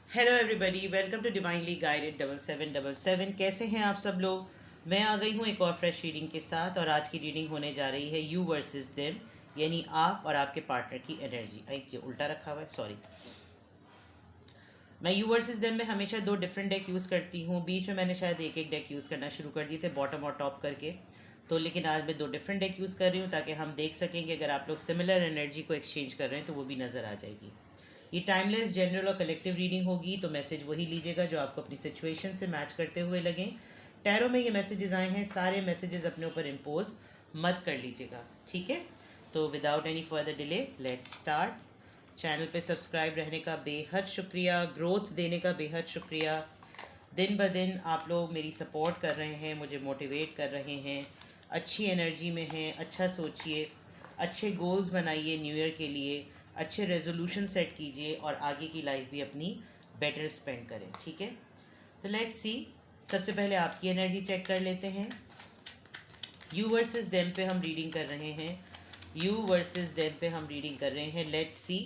Hello everybody, welcome to divinely guided 7777। कैसे हैं आप सब लोग। मैं आ गई हूँ एक और फ्रेश रीडिंग के साथ, और आज की रीडिंग होने जा रही है यू वर्सेस देम, यानी आप और आपके पार्टनर की एनर्जी। ये उल्टा रखा हुआ है, सॉरी। मैं यू वर्सेस देम में हमेशा दो डिफरेंट डेक यूज़ करती हूँ। बीच में मैंने शायद एक एक डेक यूज़ करना शुरू कर दिए थे, बॉटम और टॉप करके। तो लेकिन आज मैं दो डिफरेंट डेक यूज़ कर रही हूँ ताकि हम देख सकेंगे अगर आप लोग सिमिलर एनर्जी को एक्सचेंज कर रहे हैं तो वो भी नज़र आ जाएगी। ये टाइमलेस, जनरल और कलेक्टिव रीडिंग होगी, तो मैसेज वही लीजिएगा जो आपको अपनी सिचुएशन से मैच करते हुए लगें। टैरो में ये मैसेजेस आए हैं, सारे मैसेजेस अपने ऊपर इम्पोज मत कर लीजिएगा, ठीक है। तो without any further delay let's start. Channel पे सब्सक्राइब रहने का बेहद शुक्रिया, ग्रोथ देने का बेहद शुक्रिया। दिन ब दिन आप लोग मेरी सपोर्ट कर रहे हैं, मुझे मोटिवेट कर रहे हैं, अच्छी एनर्जी में हैं। अच्छा सोचिए, अच्छे गोल्स बनाइए न्यू ईयर के लिए, अच्छे रेजोल्यूशन सेट कीजिए और आगे की लाइफ भी अपनी बेटर स्पेंड करें, ठीक है। तो लेट्स सी, सबसे पहले आपकी एनर्जी चेक कर लेते हैं। यू वर्सेस देम पे हम रीडिंग कर रहे हैं। यू वर्सेस देम पे हम रीडिंग कर रहे हैं। Let's see,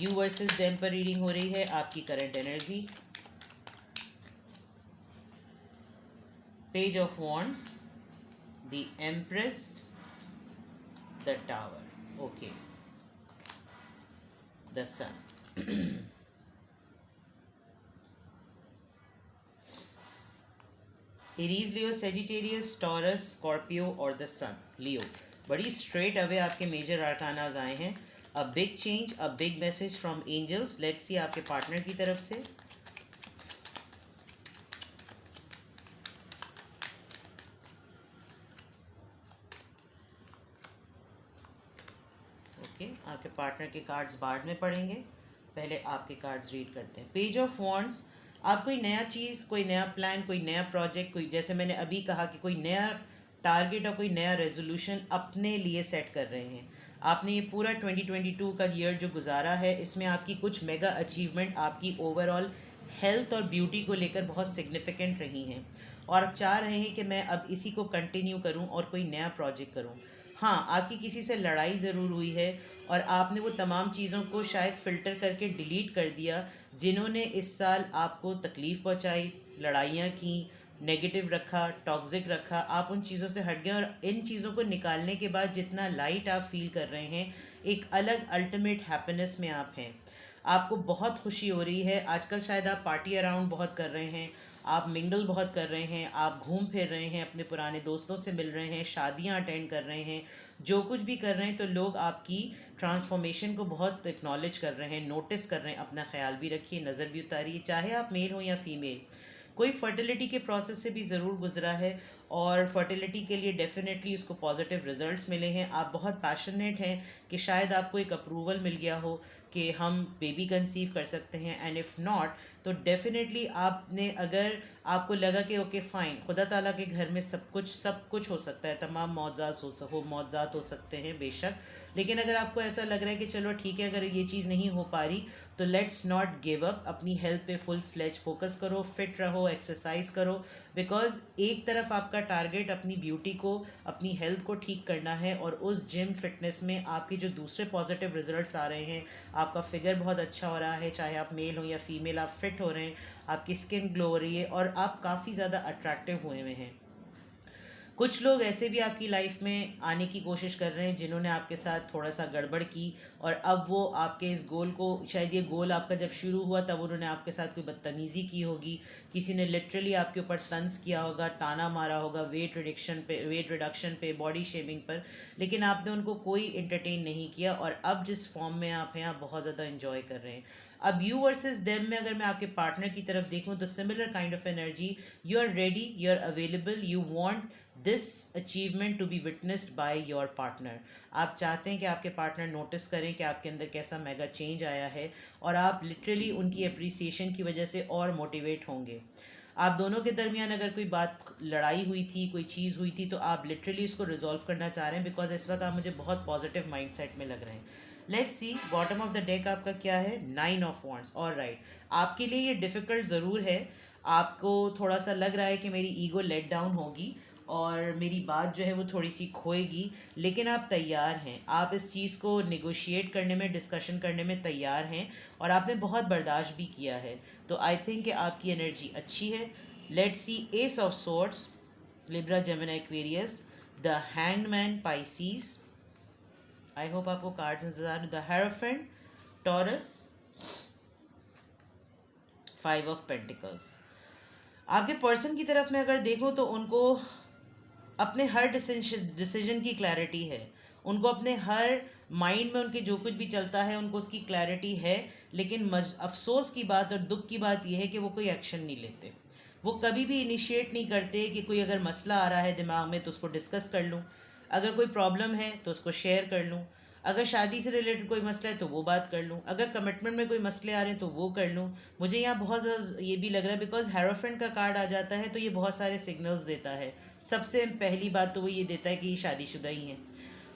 you versus them पर रीडिंग हो रही है आपकी current energy. Page of wands, the empress, the tower, okay, the sun. Aries, Leo, Sagittarius, Taurus, Scorpio और द सन। लियो, बड़ी स्ट्रेट अवे आपके मेजर आर्कानाज आए हैं। A big change, a big message from angels. Let's see आपके partner की तरफ से। Okay, आपके पार्टनर के कार्ड्स बाद में पढ़ेंगे, पहले आपके कार्ड्स रीड करते हैं। पेज ऑफ वॉन्ड्स, आप कोई नया चीज़, कोई नया प्लान, कोई नया प्रोजेक्ट, कोई, जैसे मैंने अभी कहा कि कोई नया टारगेट और कोई नया रेजोल्यूशन अपने लिए सेट कर रहे हैं। आपने ये पूरा 2022 का ईयर जो गुजारा है, इसमें आपकी कुछ मेगा अचीवमेंट आपकी ओवरऑल हेल्थ और ब्यूटी को लेकर बहुत सिग्निफिकेंट रही हैं, और आप चाह रहे हैं कि मैं अब इसी को कंटिन्यू करूं और कोई नया प्रोजेक्ट करूं। हाँ, आपकी किसी से लड़ाई ज़रूर हुई है, और आपने वो तमाम चीज़ों को शायद फ़िल्टर करके डिलीट कर दिया जिन्होंने इस साल आपको तकलीफ़ पहुंचाई, लड़ाइयाँ की, नेगेटिव रखा, टॉक्सिक रखा। आप उन चीज़ों से हट गए, और इन चीज़ों को निकालने के बाद जितना लाइट आप फील कर रहे हैं, एक अलग अल्टीमेट हैप्पीनेस में आप हैं। आपको बहुत खुशी हो रही है आजकल। शायद आप पार्टी अराउंड बहुत कर रहे हैं, आप मिंगल बहुत कर रहे हैं, आप घूम फिर रहे हैं, अपने पुराने दोस्तों से मिल रहे हैं, शादियां अटेंड कर रहे हैं, जो कुछ भी कर रहे हैं, तो लोग आपकी ट्रांसफॉर्मेशन को बहुत एक्नॉलेज कर रहे हैं, नोटिस कर रहे हैं। अपना ख्याल भी रखिए, नज़र भी उतारिए, चाहे आप मेल हो या फीमेल। कोई फर्टिलिटी के प्रोसेस से भी ज़रूर गुजरा है, और फर्टिलिटी के लिए डेफिनेटली उसको पॉजिटिव रिजल्ट्स मिले हैं। आप बहुत पैशनेट हैं कि शायद आपको एक अप्रूवल मिल गया हो कि हम बेबी कंसीव कर सकते हैं, एंड इफ़ नॉट तो डेफिनेटली आपने, अगर आपको लगा कि ओके फ़ाइन, खुदा ताला के घर में सब कुछ हो सकता है, तमाम मौज़ात हो सकते हैं बेशक, लेकिन अगर आपको ऐसा लग रहा है कि चलो ठीक है, अगर ये चीज़ नहीं हो पा रही तो लेट्स नॉट गिव अप। अपनी हेल्थ पे फुल फ्लेज फोकस करो, फिट रहो, एक्सरसाइज करो, बिकॉज एक तरफ आपका टारगेट अपनी ब्यूटी को, अपनी हेल्थ को ठीक करना है, और उस जिम फिटनेस में आपके जो दूसरे पॉजिटिव रिजल्ट्स आ रहे हैं, आपका फिगर बहुत अच्छा हो रहा है, चाहे आप मेल हो या फीमेल, आप फिट हो रहे हैं, आपकी स्किन ग्लो हो रही है, और आप काफ़ी ज़्यादा अट्रैक्टिव हुए हुए हैं। कुछ लोग ऐसे भी आपकी लाइफ में आने की कोशिश कर रहे हैं जिन्होंने आपके साथ थोड़ा सा गड़बड़ की, और अब वो आपके इस गोल को, शायद ये गोल आपका जब शुरू हुआ तब उन्होंने आपके साथ कोई बदतमीज़ी की होगी, किसी ने लिटरली आपके ऊपर तंज किया होगा, ताना मारा होगा वेट रिडक्शन पे, बॉडी शेमिंग पर, लेकिन आपने उनको कोई इंटरटेन नहीं किया, और अब जिस फॉर्म में आप हैं, आप बहुत ज़्यादा इंजॉय कर रहे हैं। अब यू वर्सेस देम में अगर मैं आपके पार्टनर की तरफ देखूं तो similar kind of energy. You are ready, you are available, you want this achievement to be witnessed by your partner. आप चाहते हैं कि आपके पार्टनर नोटिस करें कि आपके अंदर कैसा मेगा चेंज आया है, और आप लिटरली उनकी अप्रिसिएशन की वजह से और मोटिवेट होंगे। आप दोनों के दरमियान अगर कोई बात, लड़ाई हुई थी, कोई चीज़ हुई थी, तो आप लिटरली उसको रिजॉल्व करना चाह रहे हैं, बिकॉज इस वक्त आप मुझे बहुत पॉजिटिव माइंडसेट में लग रहे हैं। Let's C bottom of the deck आपका क्या है। 9 ऑफ वॉन्ड्स। और राइट, आपके लिए ये डिफ़िकल्ट ज़रूर है, आपको थोड़ा सा लग रहा है कि मेरी ईगो लेट डाउन होगी, और मेरी बात जो है वो थोड़ी सी खोएगी, लेकिन आप तैयार हैं, आप इस चीज़ को निगोशिएट करने में, डिस्कशन करने में तैयार हैं और आपने बहुत बर्दाश्त भी किया है। तो आई थिंक कि आपकी एनर्जी अच्छी है। Let's see ace of swords, Libra, Gemini, Aquarius, the hangman, Pisces. I hope आपको कार्ड्स नजर आ रहे हैं। The hierophant, Taurus, 5 of pentacles. आपके पर्सन की तरफ में अगर देखो तो उनको अपने हर डिसीजन की क्लैरिटी है, उनको अपने हर माइंड में उनके जो कुछ भी चलता है उनको उसकी क्लैरिटी है, लेकिन अफसोस की बात और दुख की बात यह है कि वो कोई एक्शन नहीं लेते। वो कभी भी इनिशिएट नहीं करते कि कोई अगर मसला आ रहा है दिमाग में तो उसको डिस्कस कर लूँ, अगर कोई प्रॉब्लम है तो उसको शेयर कर लूँ, अगर शादी से रिलेटेड कोई मसला है तो वो बात कर लूँ, अगर कमिटमेंट में कोई मसले आ रहे हैं तो वो कर लूँ। मुझे यहाँ बहुत ज़्यादा ये भी लग रहा है बिकॉज हेरोफेंट का कार्ड आ जाता है तो ये बहुत सारे सिग्नल्स देता है। सबसे पहली बात तो वो ये देता है कि ये शादीशुदा ही हैं।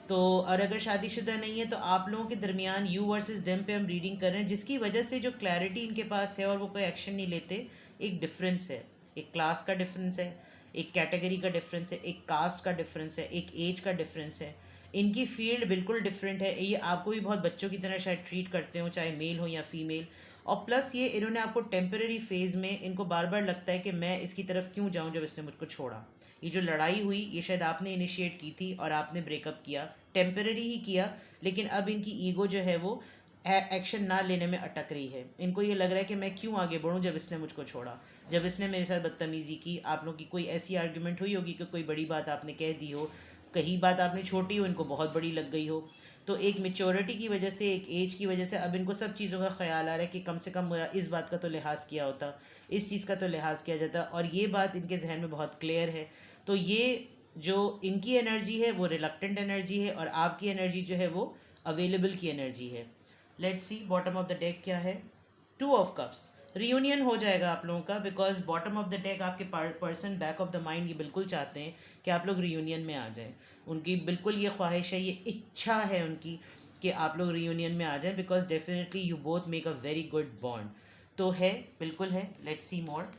तो और अगर शादीशुदा नहीं है तो आप लोगों के दरमियान यू वर्सेस देम पे हम रीडिंग कर रहे हैं, जिसकी वजह से जो क्लैरिटी इनके पास है और वो कोई एक्शन नहीं लेते, एक डिफरेंस है, एक क्लास का डिफरेंस है, एक कैटेगरी का डिफरेंस है, एक कास्ट का डिफरेंस है, एक एज का डिफरेंस है। इनकी फील्ड बिल्कुल डिफरेंट है। ये आपको भी बहुत बच्चों की तरह शायद ट्रीट करते हो, चाहे मेल हो या फीमेल। और प्लस ये इन्होंने आपको टेम्पररी फेज़ में इनको बार बार लगता है कि मैं इसकी तरफ क्यों जाऊं जब इसने मुझको छोड़ा। ये जो लड़ाई हुई ये शायद आपने इनिशिएट की थी और आपने ब्रेकअप किया, टेम्पररी ही किया, लेकिन अब इनकी ईगो जो है वो एक्शन ना लेने में अटक रही है। इनको ये लग रहा है कि मैं क्यों आगे बढ़ूं जब इसने मुझको छोड़ा, जब इसने मेरे साथ बदतमीज़ी की। आप लोग की कोई ऐसी आर्ग्यूमेंट हुई होगी कि कोई बड़ी बात आपने कह दी हो, कहीं बात आपने छोटी हो इनको बहुत बड़ी लग गई हो, तो एक मेच्योरिटी की वजह से, एक एज की वजह से अब इनको सब चीज़ों का ख्याल आ रहा है कि कम से कम मेरा इस बात का तो लिहाज किया होता, इस चीज़ का तो लिहाज किया जाता, और ये बात इनके जहन में बहुत क्लियर है। तो ये जो इनकी एनर्जी है वो रिलक्टेंट एनर्जी है और आपकी एनर्जी जो है वो अवेलेबल की एनर्जी है। Let's C bottom of the deck क्या है। 2 ऑफ कप्स, रियूनियन हो जाएगा आप लोगों का, because bottom of the deck आपके person back of the mind ये बिल्कुल चाहते हैं कि आप लोग रियूनियन में आ जाएं। उनकी बिल्कुल ये ख्वाहिश है, ये इच्छा है उनकी कि आप लोग रियूनियन में आ जाएं, because definitely you both make a very good bond. तो है, बिल्कुल है। लेट्स सी मोर,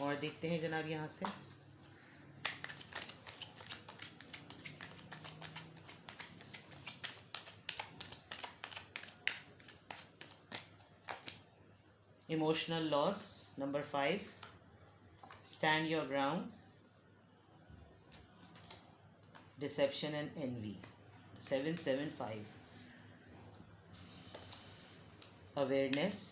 और देखते हैं जनाब यहाँ से। Emotional loss, number 5. Stand your ground. Deception and envy, 775. Awareness.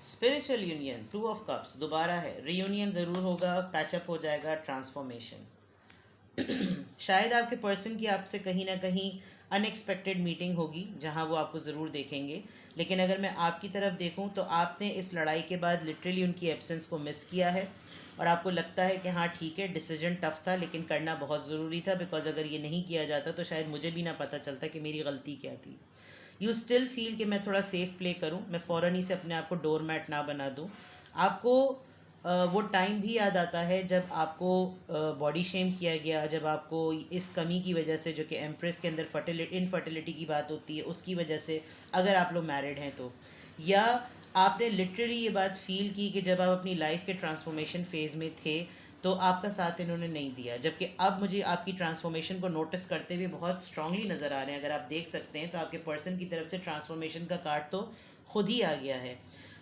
Spiritual union, 2 of cups दोबारा है। रियूनियन ज़रूर होगा, पैचअप हो जाएगा, ट्रांसफॉर्मेशन। शायद आपके पर्सन की आपसे कहीं ना कहीं अनएक्सपेक्टेड मीटिंग होगी जहां वो आपको ज़रूर देखेंगे, लेकिन अगर मैं आपकी तरफ देखूं तो आपने इस लड़ाई के बाद लिटरली उनकी एब्सेंस को मिस किया है और आपको लगता है कि हाँ ठीक है, डिसीजन टफ था लेकिन करना बहुत ज़रूरी था, बिकॉज अगर ये नहीं किया जाता तो शायद मुझे भी ना पता चलता कि मेरी गलती क्या थी। यू स्टिल फील कि मैं थोड़ा सेफ प्ले करूं, मैं फ़ौरन ही से अपने आप को डोर मैट ना बना दूं। आपको वो टाइम भी याद आता है जब आपको बॉडी शेम किया गया, जब आपको इस कमी की वजह से, जो कि एम्प्रेस के अंदर इनफर्टिलिटी की बात होती है, उसकी वजह से, अगर आप लोग मैरिड हैं तो, या आपने लिटरली ये बात फील की कि जब आप अपनी लाइफ के ट्रांसफॉर्मेशन फेज़ में थे तो आपका साथ इन्होंने नहीं दिया, जबकि अब मुझे आपकी ट्रांसफॉर्मेशन को नोटिस करते हुए बहुत स्ट्रांगली नज़र आ रहे हैं। अगर आप देख सकते हैं तो आपके पर्सन की तरफ से ट्रांसफॉर्मेशन का कार्ड तो खुद ही आ गया है।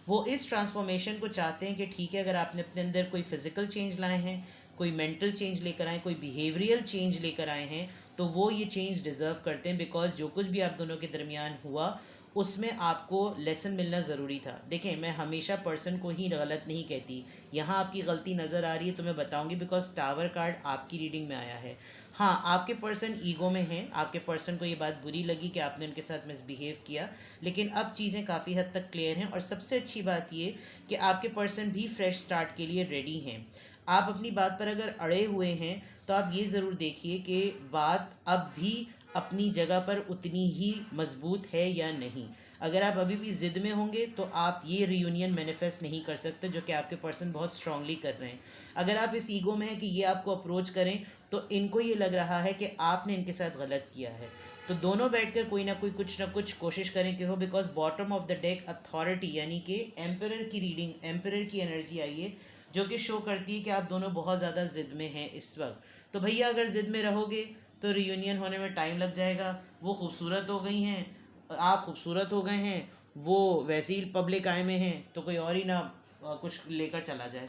वो इस ट्रांसफॉर्मेशन को चाहते हैं कि ठीक है, अगर आपने अपने अंदर कोई फिज़िकल चेंज लाए हैं, कोई मेंटल चेंज लेकर आए, कोई बिहेवियरल चेंज लेकर आए हैं, तो वो ये चेंज डिज़र्व करते हैं, बिकॉज जो कुछ भी आप दोनों के दरमियान हुआ उसमें आपको लेसन मिलना ज़रूरी था। देखें, मैं हमेशा पर्सन को ही गलत नहीं कहती, यहाँ आपकी गलती नज़र आ रही है तो मैं बताऊंगी, बिकॉज टावर कार्ड आपकी रीडिंग में आया है। हाँ, आपके पर्सन ईगो में हैं, आपके पर्सन को ये बात बुरी लगी कि आपने उनके साथ मिसबिहेव किया, लेकिन अब चीज़ें काफ़ी हद तक क्लियर हैं। और सबसे अच्छी बात ये कि आपके पर्सन भी फ्रेश स्टार्ट के लिए रेडी हैं। आप अपनी बात पर अगर अड़े हुए हैं तो आप ये ज़रूर देखिए कि बात अब भी अपनी जगह पर उतनी ही मजबूत है या नहीं। अगर आप अभी भी ज़िद में होंगे तो आप ये रियूनियन मैनिफेस्ट नहीं कर सकते, जो कि आपके पर्सन बहुत स्ट्रांगली कर रहे हैं। अगर आप इस ईगो में हैं कि ये आपको अप्रोच करें तो इनको ये लग रहा है कि आपने इनके साथ गलत किया है, तो दोनों बैठकर कोई ना कोई कुछ ना कुछ कोशिश करें कि हो, because bottom of the deck authority यानी कि एम्परर की रीडिंग, एम्परर की एनर्जी आई है, जो कि शो करती है कि आप दोनों बहुत ज़्यादा ज़िद में हैं इस वक्त। तो भैया अगर ज़िद में रहोगे तो रियूनियन होने में टाइम लग जाएगा। वो खूबसूरत हो गई हैं, आप खूबसूरत हो गए हैं, वो वैसे ही पब्लिक आए में हैं, तो कोई और ही ना कुछ लेकर चला जाए।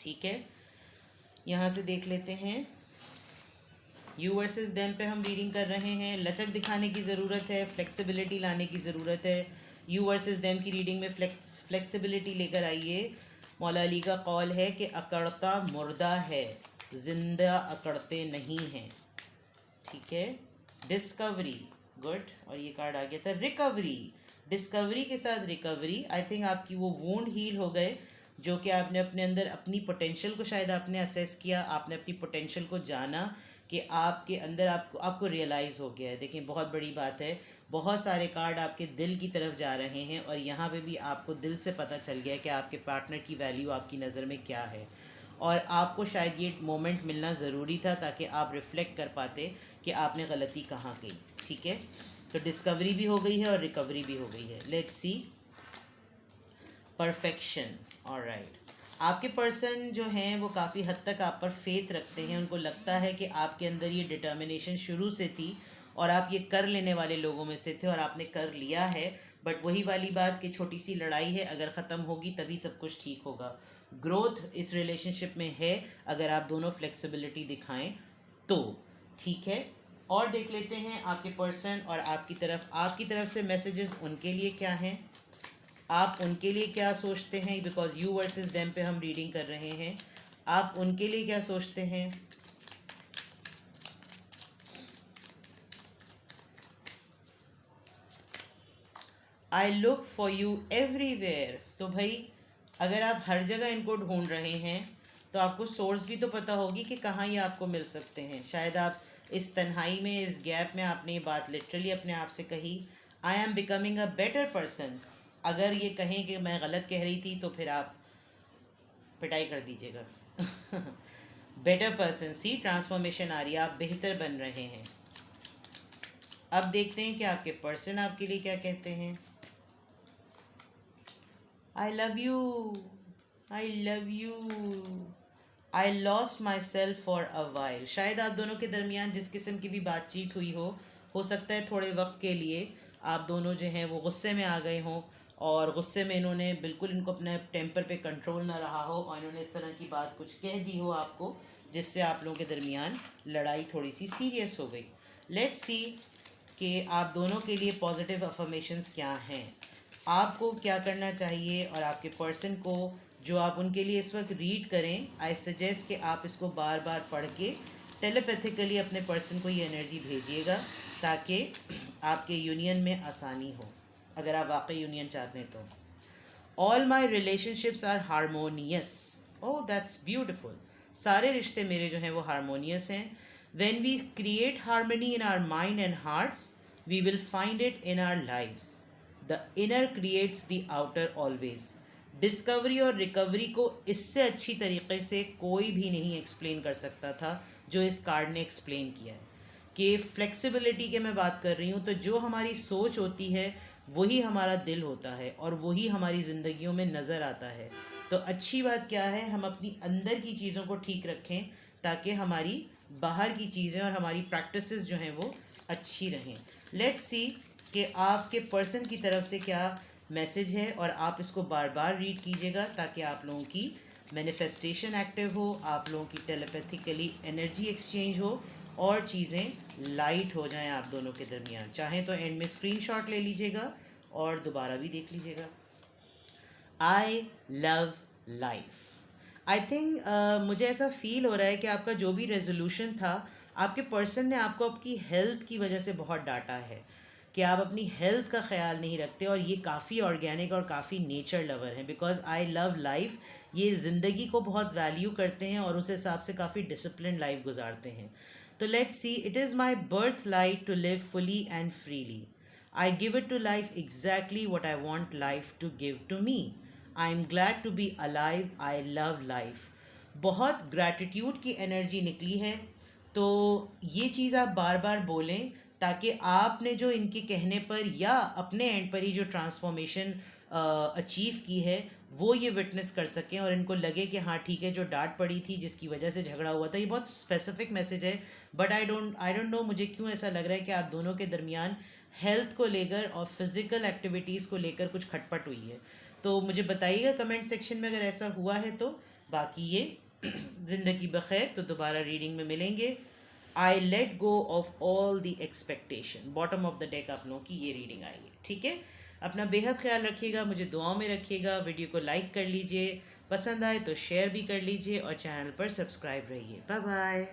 ठीक है, यहाँ से देख लेते हैं। यू वर्सेस देम पे हम रीडिंग कर रहे हैं। लचक दिखाने की ज़रूरत है, फ्लेक्सिबिलिटी लाने की ज़रूरत है। यू वर्सेस देम की रीडिंग में फ्लेक्सिबिलिटी लेकर आइए। मौला अली का कौल है कि अकड़ता मुर्दा है, जिंदा अकड़ते नहीं हैं। ठीक है, डिस्कवरी, गुड। और ये कार्ड आ गया था रिकवरी। डिस्कवरी के साथ रिकवरी। आई थिंक आपकी वो वूंड हील हो गए, जो कि आपने अपने अंदर अपनी पोटेंशियल को शायद आपने असेस किया, आपने अपनी पोटेंशियल को जाना कि आपके अंदर आपको रियलाइज़ हो गया है। देखिए बहुत बड़ी बात है, बहुत सारे कार्ड आपके दिल की तरफ जा रहे हैं और यहाँ पे भी आपको दिल से पता चल गया है कि आपके पार्टनर की वैल्यू आपकी नज़र में क्या है। और आपको शायद ये मोमेंट मिलना ज़रूरी था ताकि आप रिफ़्लेक्ट कर पाते कि आपने गलती कहाँ की। ठीक है, तो डिस्कवरी भी हो गई है और रिकवरी भी हो गई है। Let's C perfection. ऑलराइट, आपके पर्सन जो हैं वो काफ़ी हद तक आप पर फेथ रखते हैं। उनको लगता है कि आपके अंदर ये डिटर्मिनेशन शुरू से थी और आप ये कर लेने वाले लोगों में से थे और आपने कर लिया है। बट वही वाली बात कि छोटी सी लड़ाई है, अगर ख़त्म होगी तभी सब कुछ ठीक होगा। ग्रोथ इस रिलेशनशिप में है अगर आप दोनों फ्लेक्सिबिलिटी दिखाएं तो। ठीक है, और देख लेते हैं आपके पर्सन और आपकी तरफ से मैसेजेस उनके लिए क्या हैं, आप उनके लिए क्या सोचते हैं। बिकॉज यू वर्सेस देम पे हम रीडिंग कर रहे हैं, आप उनके लिए क्या सोचते हैं। I look for you everywhere. तो भाई अगर आप हर जगह इनको ढूंढ रहे हैं तो आपको सोर्स भी तो पता होगी कि कहाँ ये आपको मिल सकते हैं। शायद आप इस तन्हाई में, इस गैप में आपने ये बात लिटरली अपने आप से कही, I am becoming a better person. अगर ये कहें कि मैं गलत कह रही थी तो फिर आप पिटाई कर दीजिएगा। बेटर पर्सन, सी ट्रांसफॉर्मेशन आ रही है, आप बेहतर बन रहे हैं। अब देखते हैं कि आपके पर्सन आपके लिए क्या कहते हैं। I love you, I love you, I lost my self for a while. शायद आप दोनों के दरमियान जिस किस्म की भी बातचीत हुई हो सकता है थोड़े वक्त के लिए आप दोनों जो हैं वो गुस्से में आ गए हों और गुस्से में इन्होंने बिल्कुल, इनको अपने टेम्पर पे कंट्रोल ना रहा हो और इन्होंने इस तरह की बात कुछ कह दी हो आपको, जिससे आप लोगों के दरमियान लड़ाई थोड़ी सी सीरियस हो गई। लेट्स सी कि आप दोनों के लिए पॉजिटिव अफर्मेशंस क्या हैं, आपको क्या करना चाहिए। और आपके पर्सन को जो आप उनके लिए इस वक्त रीड करें, आई सजेस्ट कि आप इसको बार बार पढ़ के टेलीपैथिकली अपने पर्सन को ये एनर्जी भेजिएगा ताकि आपके यूनियन में आसानी हो, अगर आप वाकई यूनियन चाहते हैं तो। All my relationships are harmonious. Oh that's beautiful. सारे रिश्ते मेरे जो हैं वो हारमोनियस हैं। When we create harmony in our mind and hearts we will find it in our lives. The inner creates the outer always. Discovery और recovery को इससे अच्छी तरीके से कोई भी नहीं एक्सप्लेन कर सकता था जो इस कार्ड ने एक्सप्लेन किया है। कि फ्लेक्सिबिलिटी के मैं बात कर रही हूँ, तो जो हमारी सोच होती है वही हमारा दिल होता है और वही हमारी ज़िंदगियों में नज़र आता है। तो अच्छी बात क्या है, हम अपनी अंदर की चीज़ों को ठीक रखें ताकि हमारी बाहर की चीज़ें और हमारी प्रैक्टिसेस जो हैं वो अच्छी रहें। लेट्स सी कि आपके पर्सन की तरफ से क्या मैसेज है और आप इसको बार बार रीड कीजिएगा ताकि आप लोगों की मैनिफेस्टेशन एक्टिव हो, आप लोगों की टेलीपैथिकली एनर्जी एक्सचेंज हो और चीज़ें लाइट हो जाएं आप दोनों के दरमियान। चाहें तो एंड में स्क्रीनशॉट ले लीजिएगा और दोबारा भी देख लीजिएगा। आई लव लाइफ। आई थिंक मुझे ऐसा फील हो रहा है कि आपका जो भी रेजोल्यूशन था, आपके पर्सन ने आपको आपकी हेल्थ की वजह से बहुत डांटा है कि आप अपनी हेल्थ का ख्याल नहीं रखते, और ये काफ़ी ऑर्गेनिक और काफ़ी नेचर लवर हैं। बिकॉज आई लव लाइफ, ये ज़िंदगी को बहुत वैल्यू करते हैं और उस हिसाब से काफ़ी डिसिप्लिन लाइफ गुजारते हैं। तो let's see, it is my birthright to live fully and freely. I give it to life exactly what I want life to give to me. I am glad to be alive, I love life. बहुत gratitude की energy निकली है, तो ये चीज़ आप बार बार बोलें ताकि आपने जो इनके कहने पर या अपने एंड पर ही जो ट्रांसफॉर्मेशन अचीव की है वो ये विटनेस कर सकें और इनको लगे कि हाँ ठीक है, जो डांट पड़ी थी जिसकी वजह से झगड़ा हुआ था, ये बहुत स्पेसिफिक मैसेज है। बट आई डोंट नो मुझे क्यों ऐसा लग रहा है कि आप दोनों के दरमियान हेल्थ को लेकर और फिज़िकल एक्टिविटीज़ को लेकर कुछ खटपट हुई है। तो मुझे बताइएगा कमेंट सेक्शन में अगर ऐसा हुआ है तो। बाकी ये ज़िंदगी बखैर, तो दोबारा रीडिंग में मिलेंगे। I let go of all the expectation, bottom of the deck आप लोगों की ये रीडिंग आएगी। ठीक है, अपना बेहद ख्याल रखिएगा, मुझे दुआओं में रखिएगा। वीडियो को लाइक कर लीजिए, पसंद आए तो शेयर भी कर लीजिए और चैनल पर सब्सक्राइब रहिए। Bye bye.